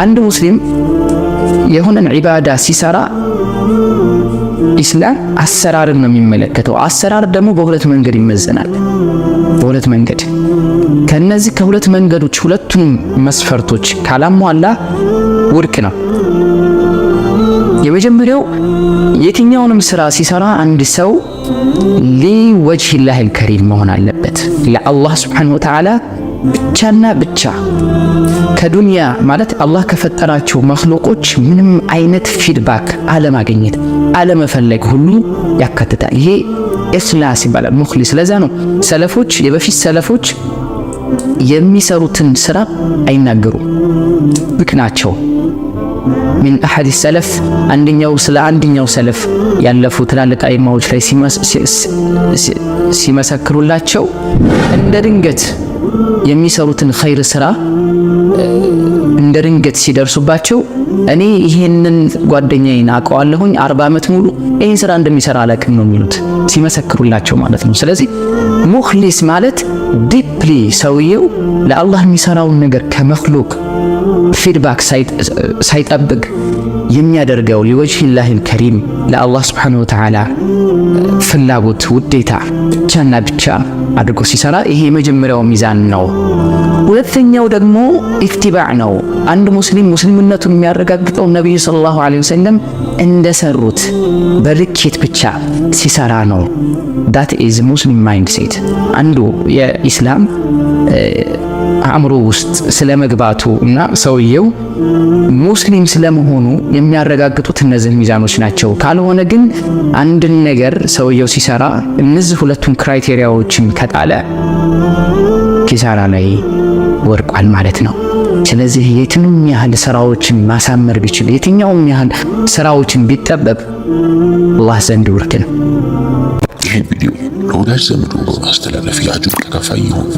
አንድ ሙስሊም የሆነን ዒባዳ ሲሰራ ኢስላም አሰራርን ነው የሚመለከተው። አሰራር ደግሞ በሁለት መንገድ ይመዘናል። በሁለት መንገድ ከነዚህ ከሁለት መንገዶች ሁለቱን መስፈርቶች ካላሟላ ውድቅ ነው። የመጀመሪያው የትኛውንም ስራ ሲሰራ አንድ ሰው ሊወጅሂላሂል ከሪም መሆን አለበት። ለአላህ ሱብሓነሁ ወተዓላ ብቻና ብቻ ከዱንያ ማለት አላህ ከፈጠራቸው መኽሉቆች ምንም አይነት ፊድባክ አለማግኘት አለመፈለግ ሁሉ ያካትታል። ይሄ ኢኽላስ ይባላል፣ ሙኽሊስ። ለዛ ነው ሰለፎች የበፊት ሰለፎች የሚሰሩትን ስራ አይናገሩም፣ ብቅ ናቸው። من أحد السلف ስለ አንደኛው ሰለፍ ያለፉ ትላልቅ አይማዎች ላይ ሲመሰክሩላቸው እንደ ድንገት የሚሰሩትን ኸይር ስራ እንደ ድንገት ሲደርሱባቸው እኔ ይሄንን ጓደኛዬን አውቀዋለሁኝ 40 ዓመት ሙሉ ይሄን ስራ እንደሚሰራ አላውቅም ነው የሚሉት ሲመሰክሩላቸው ማለት ነው። ስለዚህ ሙኽሊስ ማለት ዲፕሊ ሰውየው ለአላህ የሚሰራውን ነገር ከመኽሉቅ ፊድባክ ሳይጠብቅ የሚያደርገው ሊወጅሂላሂል ከሪም ለአላህ ሱብሓነሁ ወተዓላ ፍላጎት ውዴታ ብቻና ብቻ አድርጎ ሲሰራ ይሄ የመጀመሪያው ሚዛን ነው። ሁለተኛው ደግሞ ኢትባዕ ነው። አንድ ሙስሊም ሙስሊምነቱን የሚያረጋግጠው ነብዩ ሰለላሁ ዐለይሂ ወሰለም እንደሰሩት በልኬት ብቻ ሲሰራ ነው። that is muslim mindset። አንዱ የኢስላም አእምሮ ውስጥ ስለመግባቱ እና ሰውየው ሙስሊም ስለመሆኑ የሚያረጋግጡት እነዚህ ሚዛኖች ናቸው። ካልሆነ ግን አንድን ነገር ሰውየው ሲሰራ እነዚህ ሁለቱን ክራይቴሪያዎችን ከጣለ ኪሳራ ላይ ወርቋል ማለት ነው። ስለዚህ የትኛውም ያህል ስራዎችን ማሳመር ቢችል የትኛውም ያህል ስራዎችን ቢጠበብ አላህ ዘንድ ውርድ ነው። ይህ ቪዲዮ ለወዳጅ ዘመዱ በማስተላለፍ ያጁ ተከፋይ ይሁን።